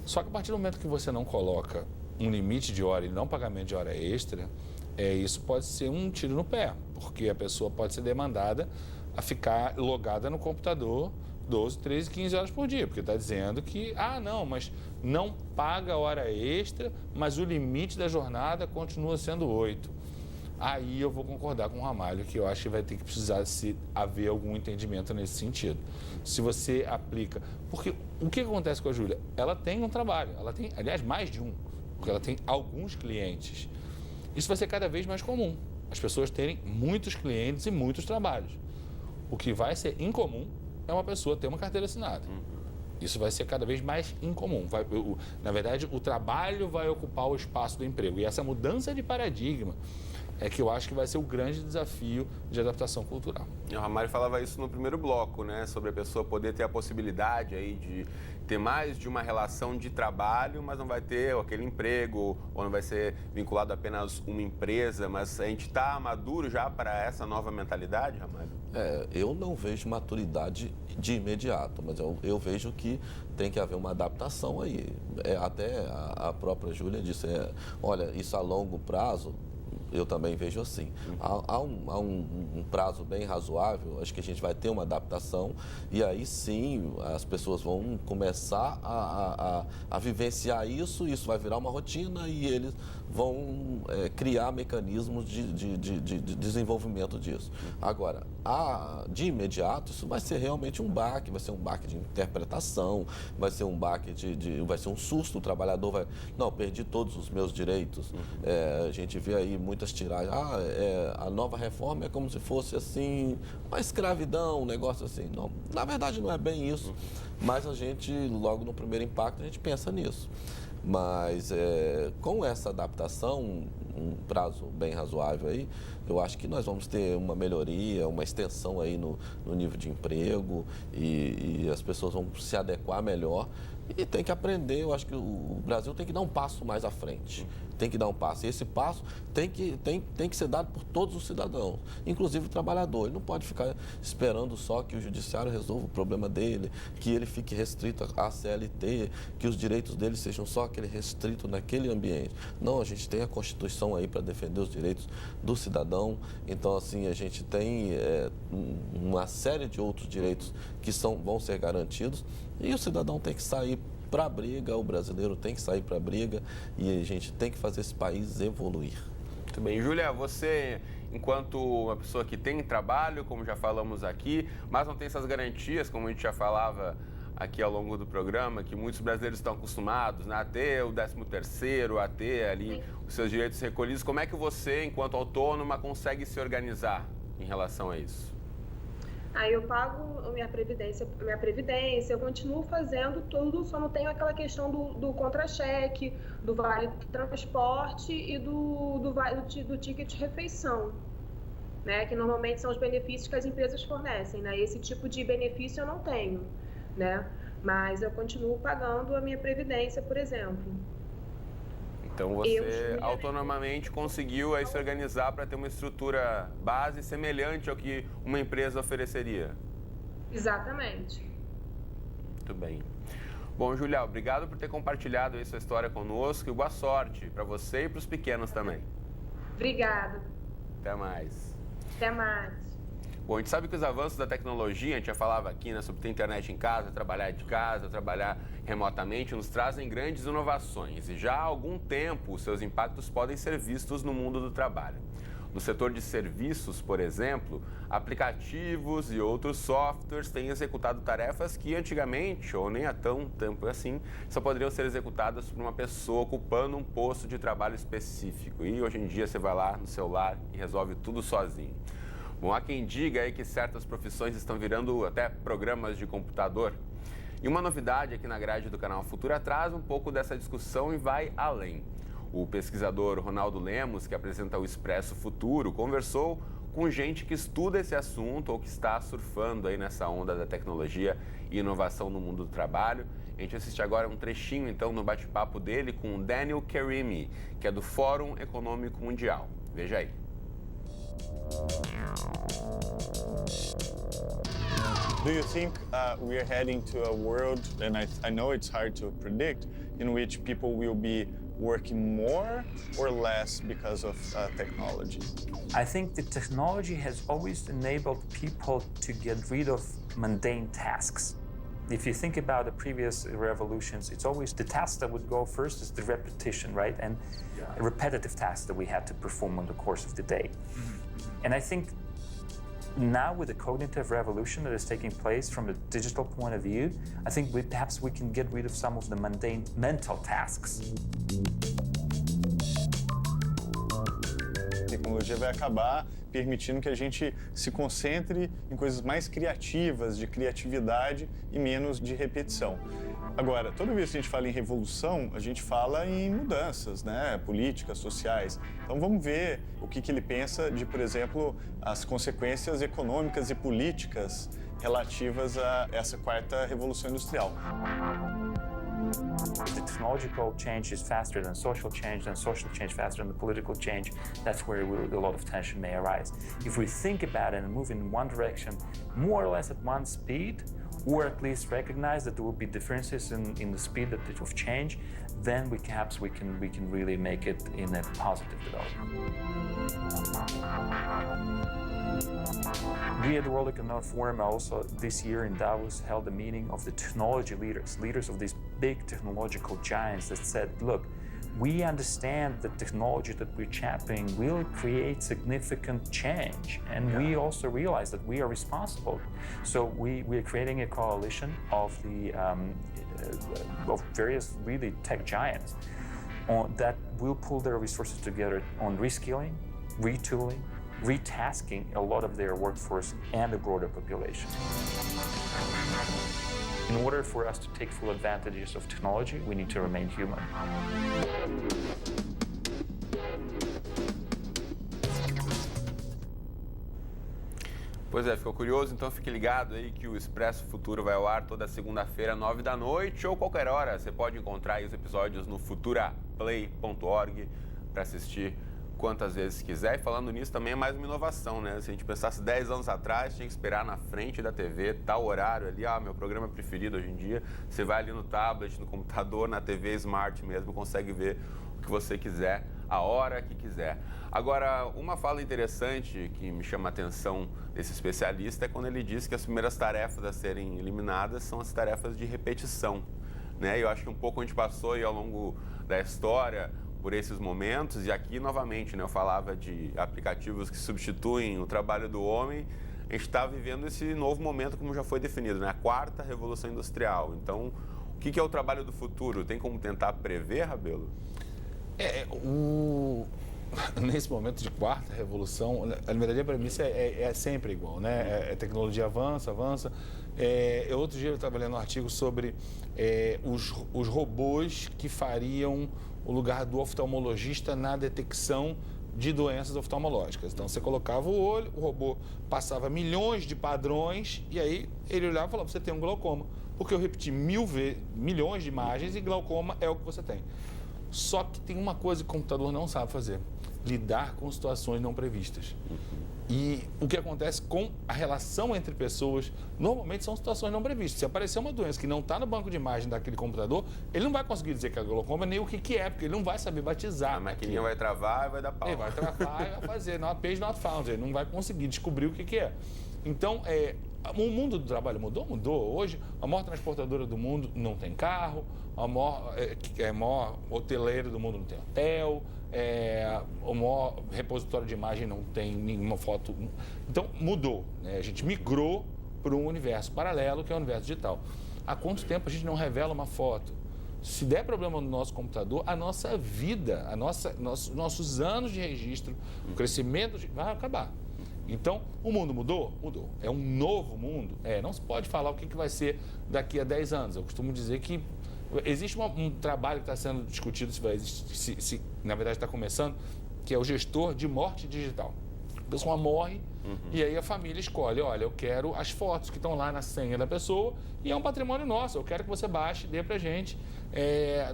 Só que a partir do momento que você não coloca um limite de hora e não pagamento de hora extra, isso pode ser um tiro no pé, porque a pessoa pode ser demandada a ficar logada no computador 12, 13, 15 horas por dia, porque está dizendo que, não, mas não paga hora extra, mas o limite da jornada continua sendo 8. aí eu vou concordar com o Ramalho, que eu acho que vai ter que precisar haver algum entendimento nesse sentido. Se você aplica... Porque o que acontece com a Júlia? Ela tem um trabalho, ela tem, aliás, mais de um, porque ela tem alguns clientes. Isso vai ser cada vez mais comum, as pessoas terem muitos clientes e muitos trabalhos. O que vai ser incomum é uma pessoa ter uma carteira assinada. Isso vai ser cada vez mais incomum. Na verdade, o trabalho vai ocupar o espaço do emprego. E essa mudança de paradigma é que eu acho que vai ser o grande desafio de adaptação cultural. O Ramalho falava isso no primeiro bloco, né? Sobre a pessoa poder ter a possibilidade aí de ter mais de uma relação de trabalho, mas não vai ter aquele emprego, ou não vai ser vinculado a apenas uma empresa. Mas a gente está maduro já para essa nova mentalidade, Ramalho? Eu não vejo maturidade de imediato, mas eu vejo que tem que haver uma adaptação aí. Até a própria Júlia disse, olha, isso a longo prazo... Eu também vejo assim. Há um prazo bem razoável, acho que a gente vai ter uma adaptação e aí sim as pessoas vão começar a vivenciar isso vai virar uma rotina e eles vão criar mecanismos de desenvolvimento disso. Agora, de imediato, isso vai ser realmente um baque, vai ser um baque de interpretação, vai ser um baque vai ser um susto, o trabalhador vai... Não, perdi todos os meus direitos. A gente vê aí muitas tiragens. A nova reforma é como se fosse assim, uma escravidão, um negócio assim. Não, na verdade não é bem isso, mas a gente, logo no primeiro impacto, a gente pensa nisso. Mas com essa adaptação, um prazo bem razoável aí, eu acho que nós vamos ter uma melhoria, uma extensão aí no nível de emprego e as pessoas vão se adequar melhor e tem que aprender. Eu acho que o Brasil tem que dar um passo mais à frente. Tem que dar um passo. E esse passo tem que ser dado por todos os cidadãos, inclusive o trabalhador. Ele não pode ficar esperando só que o judiciário resolva o problema dele, que ele fique restrito à CLT, que os direitos dele sejam só aquele restrito naquele ambiente. Não, a gente tem a Constituição aí para defender os direitos do cidadão. Então, assim, a gente tem uma série de outros direitos que vão ser garantidos e o cidadão tem que sair para a briga, o brasileiro tem que sair para a briga e a gente tem que fazer esse país evoluir. Muito bem. Júlia, você, enquanto uma pessoa que tem trabalho, como já falamos aqui, mas não tem essas garantias, como a gente já falava aqui ao longo do programa, que muitos brasileiros estão acostumados, né, a ter o 13º, a ter ali os seus direitos recolhidos, como é que você, enquanto autônoma, consegue se organizar em relação a isso? Aí eu pago minha previdência, eu continuo fazendo tudo, só não tenho aquela questão do contra-cheque, do vale transporte e do ticket de refeição, né? Que normalmente são os benefícios que as empresas fornecem, né? Esse tipo de benefício eu não tenho, né? Mas eu continuo pagando a minha previdência, por exemplo. Então você autonomamente conseguiu aí se organizar para ter uma estrutura base semelhante ao que uma empresa ofereceria? Exatamente. Muito bem. Bom, Júlia, obrigado por ter compartilhado aí sua história conosco e boa sorte para você e para os pequenos também. Obrigada. Até mais. Até mais. Bom, a gente sabe que os avanços da tecnologia, a gente já falava aqui, né, sobre ter internet em casa, trabalhar de casa, trabalhar remotamente, nos trazem grandes inovações. E já há algum tempo, os seus impactos podem ser vistos no mundo do trabalho. No setor de serviços, por exemplo, aplicativos e outros softwares têm executado tarefas que antigamente, ou nem há tão tempo assim, só poderiam ser executadas por uma pessoa ocupando um posto de trabalho específico. E hoje em dia você vai lá no celular e resolve tudo sozinho. Bom, há quem diga aí que certas profissões estão virando até programas de computador. E uma novidade aqui na grade do canal Futura traz um pouco dessa discussão e vai além. O pesquisador Ronaldo Lemos, que apresenta o Expresso Futuro, conversou com gente que estuda esse assunto ou que está surfando aí nessa onda da tecnologia e inovação no mundo do trabalho. A gente assiste agora um trechinho, então, no bate-papo dele com o Daniel Karimi, que é do Fórum Econômico Mundial. Veja aí. Do you think we are heading to a world, and I know it's hard to predict, in which people will be working more or less because of technology? I think the technology has always enabled people to get rid of mundane tasks. If you think about the previous revolutions, it's always the task that would go first is the repetition, right? And repetitive tasks that we had to perform on the course of the day. And I think now with the cognitive revolution that is taking place from the digital point of view, I think perhaps we can get rid of some of the mundane mental tasks. A tecnologia vai acabar permitindo que a gente se concentre em coisas mais criativas, de criatividade e menos de repetição. Agora, toda vez que a gente fala em revolução, a gente fala em mudanças, né, políticas, sociais. Então vamos ver o que ele pensa de, por exemplo, as consequências econômicas e políticas relativas a essa quarta revolução industrial. If the technological change is faster than social change faster than the political change, that's where a lot of tension may arise. If we think about it and move in one direction, more or less at one speed, or at least recognize that there will be differences in the speed of change, then perhaps we can really make it in a positive development. We at the World Economic Forum also this year in Davos held a meeting of the technology leaders of these big technological giants that said, look, we understand that technology that we're championing will create significant change, and we also realize that we are responsible. So we are creating a coalition of various really tech giants that will pull their resources together on reskilling, retooling, retasking a lot of their workforce and the broader population. In order for us to take full advantages of technology, we need to remain human. Pois é, ficou curioso? Então fique ligado aí que o Expresso Futuro vai ao ar toda segunda-feira, 9 da noite ou qualquer hora. Você pode encontrar aí os episódios no futuraplay.org para assistir quantas vezes quiser. E falando nisso, também é mais uma inovação, né? Se a gente pensasse 10 anos atrás, tinha que esperar na frente da TV, tal horário ali, meu programa preferido hoje em dia. Você vai ali no tablet, no computador, na TV Smart mesmo, consegue ver o que você quiser, a hora que quiser. Agora, uma fala interessante que me chama a atenção desse especialista é quando ele diz que as primeiras tarefas a serem eliminadas são as tarefas de repetição, né? Eu acho que um pouco a gente passou aí ao longo da história por esses momentos, e aqui novamente, né, eu falava de aplicativos que substituem o trabalho do homem. A gente está vivendo esse novo momento, como já foi definido, né, a quarta revolução industrial. Então, o que é o trabalho do futuro? Tem como tentar prever, Rabelo? Nesse momento de quarta revolução, na verdade a premissa é sempre igual, né? A tecnologia avança. Outro dia eu estava lendo um artigo sobre os robôs que fariam o lugar do oftalmologista na detecção de doenças oftalmológicas. Então, você colocava o olho, o robô passava milhões de padrões e aí ele olhava e falava, você tem um glaucoma. Porque eu repeti milhões de imagens e glaucoma é o que você tem. Só que tem uma coisa que o computador não sabe fazer, lidar com situações não previstas. E o que acontece com a relação entre pessoas, normalmente são situações não previstas. Se aparecer uma doença que não está no banco de imagem daquele computador, ele não vai conseguir dizer que é glaucoma nem o que é, porque ele não vai saber batizar. A maquininha vai travar e vai dar pau. Ele vai travar e vai fazer page not found, ele não vai conseguir descobrir o que é. Então, o mundo do trabalho mudou. Hoje, a maior transportadora do mundo não tem carro, a maior hoteleira do mundo não tem hotel, o maior repositório de imagem não tem nenhuma foto. Então, mudou, né? A gente migrou para um universo paralelo, que é o universo digital. Há quanto tempo a gente não revela uma foto? Se der problema no nosso computador, a nossa vida, nossos anos de registro, o crescimento vai acabar. Então, o mundo mudou? Mudou. É um novo mundo? Não se pode falar o que vai ser daqui a 10 anos. Eu costumo dizer que existe um trabalho que está sendo discutido, se na verdade está começando, que é o gestor de morte digital. A pessoa morre e aí a família escolhe, olha, eu quero as fotos que estão lá na senha da pessoa e é um patrimônio nosso, eu quero que você baixe, dê pra gente.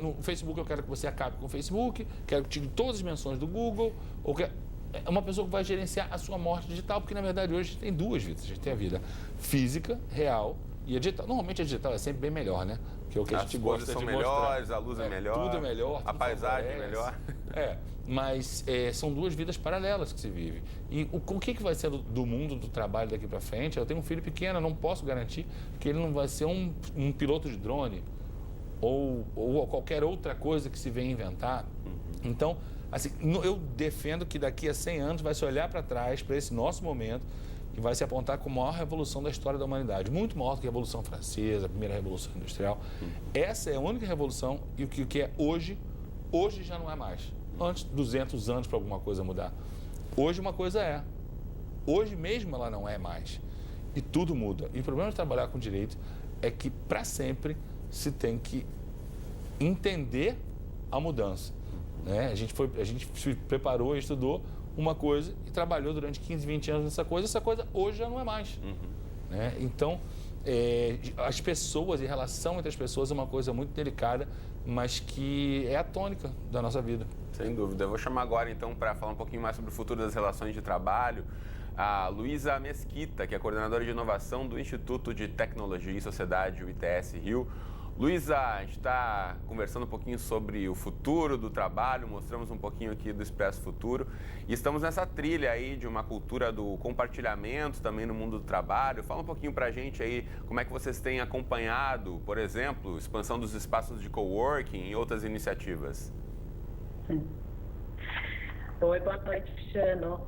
No Facebook eu quero que você acabe com o Facebook, quero que tire todas as menções do Google, é uma pessoa que vai gerenciar a sua morte digital, porque na verdade hoje a gente tem duas vidas. A gente tem a vida física, real, E normalmente a digital é sempre bem melhor, né? Que é o que a gente gosta de mostrar. As cores são melhores, a luz é melhor. Tudo é melhor. A paisagem é melhor. Mas são duas vidas paralelas que se vive. E o que vai ser do mundo do trabalho daqui para frente? Eu tenho um filho pequeno, eu não posso garantir que ele não vai ser um piloto de drone ou qualquer outra coisa que se venha inventar. Então, assim, eu defendo que daqui a 100 anos vai se olhar para trás, para esse nosso momento, que vai se apontar como a maior revolução da história da humanidade. Muito maior do que a Revolução Francesa, a primeira Revolução Industrial. Essa é a única revolução e o que é hoje já não é mais. Antes, 200 anos para alguma coisa mudar. Hoje uma coisa é. Hoje mesmo ela não é mais. E tudo muda. E o problema de trabalhar com direito é que, para sempre, se tem que entender a mudança. Né? A gente se preparou e estudou uma coisa e trabalhou durante 15, 20 anos nessa coisa. Essa coisa hoje já não é mais. Né? Então, as pessoas e a relação entre as pessoas é uma coisa muito delicada, mas que é a tônica da nossa vida. Sem dúvida. Eu vou chamar agora, então, para falar um pouquinho mais sobre o futuro das relações de trabalho, a Luísa Mesquita, que é coordenadora de inovação do Instituto de Tecnologia e Sociedade, o ITS Rio. Luísa, a gente está conversando um pouquinho sobre o futuro do trabalho, mostramos um pouquinho aqui do Expresso Futuro e estamos nessa trilha aí de uma cultura do compartilhamento também no mundo do trabalho. Fala um pouquinho para a gente aí como é que vocês têm acompanhado, por exemplo, expansão dos espaços de coworking e outras iniciativas. Oi, boa noite, Cristiano.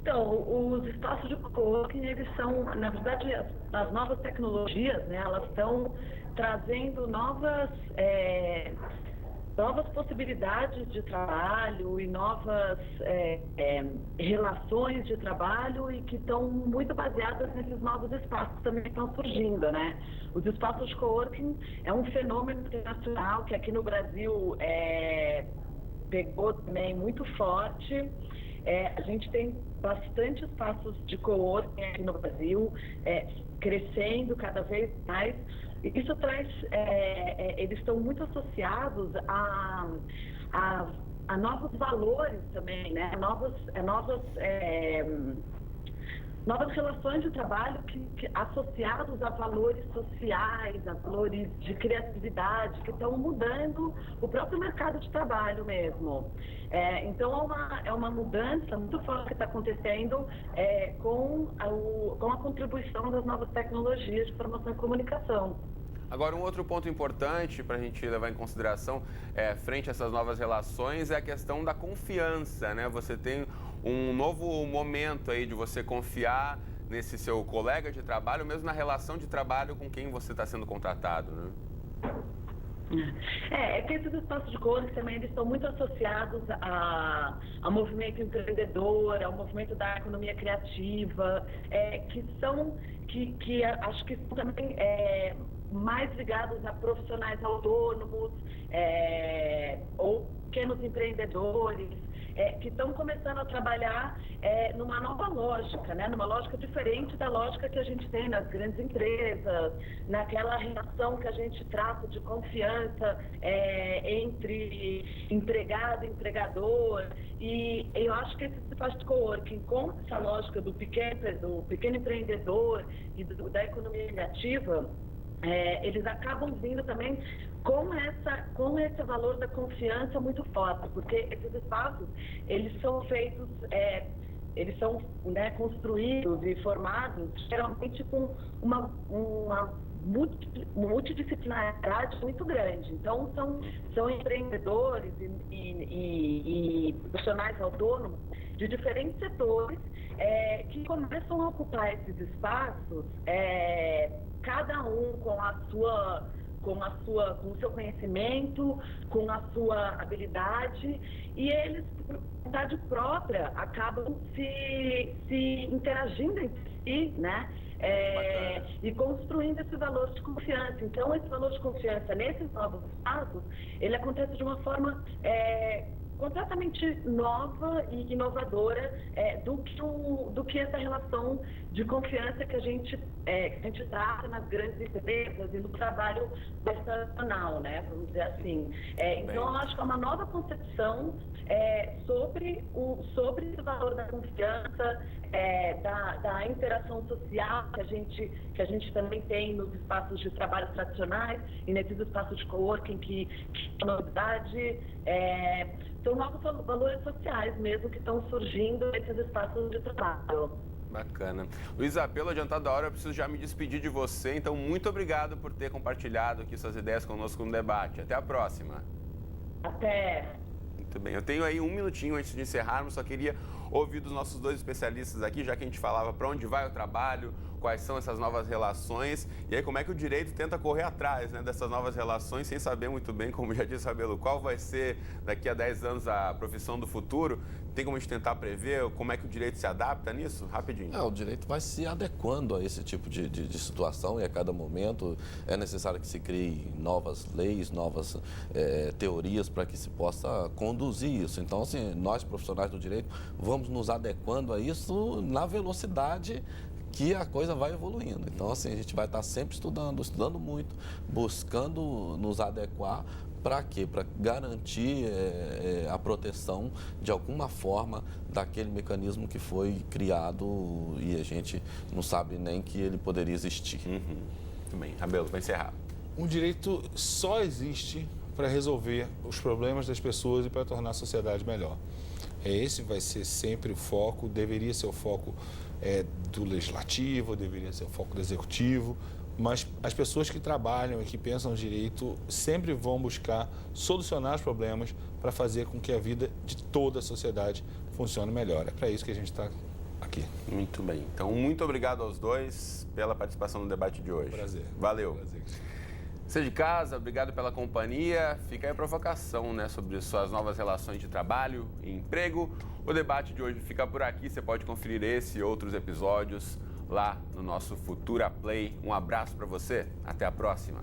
Então, os espaços de coworking, eles são, na verdade, as novas tecnologias, né, elas estão trazendo novas possibilidades de trabalho e novas relações de trabalho e que estão muito baseadas nesses novos espaços também que estão surgindo, né? Os espaços de coworking é um fenômeno internacional que aqui no Brasil pegou também muito forte. A gente tem bastante espaços de coworking aqui no Brasil, crescendo cada vez mais. Isso traz, eles estão muito associados a novos valores também, né? Novas relações de trabalho associados a valores sociais, a valores de criatividade, que estão mudando o próprio mercado de trabalho mesmo. Então, é uma mudança muito forte que está acontecendo com a contribuição das novas tecnologias de informação e comunicação. Agora, um outro ponto importante para a gente levar em consideração, frente a essas novas relações, é a questão da confiança, né? Você tem um novo momento aí de você confiar nesse seu colega de trabalho, mesmo na relação de trabalho com quem você está sendo contratado, né? Que esses espaços de coworking também eles estão muito associados ao movimento empreendedor, ao movimento da economia criativa, que acho que são também mais ligados a profissionais autônomos ou pequenos empreendedores, que estão começando a trabalhar numa nova lógica, né? Numa lógica diferente da lógica que a gente tem nas grandes empresas, naquela relação que a gente trata de confiança entre empregado e empregador. E eu acho que esse espaço de coworking, com essa lógica do pequeno empreendedor e da economia criativa, eles acabam vindo também com esse valor da confiança muito forte, porque esses espaços, eles são feitos, eles são construídos e formados geralmente com uma multidisciplinaridade muito grande. Então, são empreendedores e profissionais autônomos de diferentes setores que começam a ocupar esses espaços, cada um com o seu conhecimento, com a sua habilidade, e eles, por vontade própria, acabam se interagindo entre si, né? E construindo esse valor de confiança. Então, esse valor de confiança nesses novos espaços, ele acontece de uma forma completamente nova e inovadora do que essa relação de confiança que a gente trata nas grandes empresas e no trabalho profissional, né? Vamos dizer assim. Então, eu acho que é uma nova concepção sobre esse valor da confiança, da interação social que a gente também tem nos espaços de trabalho tradicionais e nesses espaços de coworking que é novidade. São novos valores sociais mesmo que estão surgindo nesses espaços de trabalho. Bacana. Luísa, pelo adiantado da hora, eu preciso já me despedir de você, então muito obrigado por ter compartilhado aqui suas ideias conosco no debate. Até a próxima. Até. Muito bem. Eu tenho aí um minutinho antes de encerrarmos, só queria ouvir dos nossos dois especialistas aqui, já que a gente falava para onde vai o trabalho, quais são essas novas relações e aí como é que o direito tenta correr atrás, né, dessas novas relações sem saber muito bem, como já disse Rabelo, qual vai ser daqui a 10 anos a profissão do futuro. Tem como a gente tentar prever como é que o direito se adapta nisso? Rapidinho. O direito vai se adequando a esse tipo de situação e a cada momento é necessário que se crie novas leis, novas teorias para que se possa conduzir isso. Então, assim, nós profissionais do direito vamos nos adequando a isso na velocidade que a coisa vai evoluindo. Então, assim, a gente vai estar sempre estudando muito, buscando nos adequar. Para quê? Para garantir a proteção, de alguma forma, daquele mecanismo que foi criado e a gente não sabe nem que ele poderia existir. Muito bem. Rabelo, para encerrar. Um direito só existe para resolver os problemas das pessoas e para tornar a sociedade melhor. Esse vai ser sempre o foco, deveria ser o foco do legislativo, deveria ser o foco do executivo, mas as pessoas que trabalham e que pensam no direito sempre vão buscar solucionar os problemas para fazer com que a vida de toda a sociedade funcione melhor. É para isso que a gente está aqui. Muito bem. Então, muito obrigado aos dois pela participação no debate de hoje. Prazer. Valeu. Prazer. Você de casa, obrigado pela companhia. Fica aí a provocação, né, sobre suas novas relações de trabalho e emprego. O debate de hoje fica por aqui. Você pode conferir esse e outros episódios lá no nosso Futura Play. Um abraço para você. Até a próxima.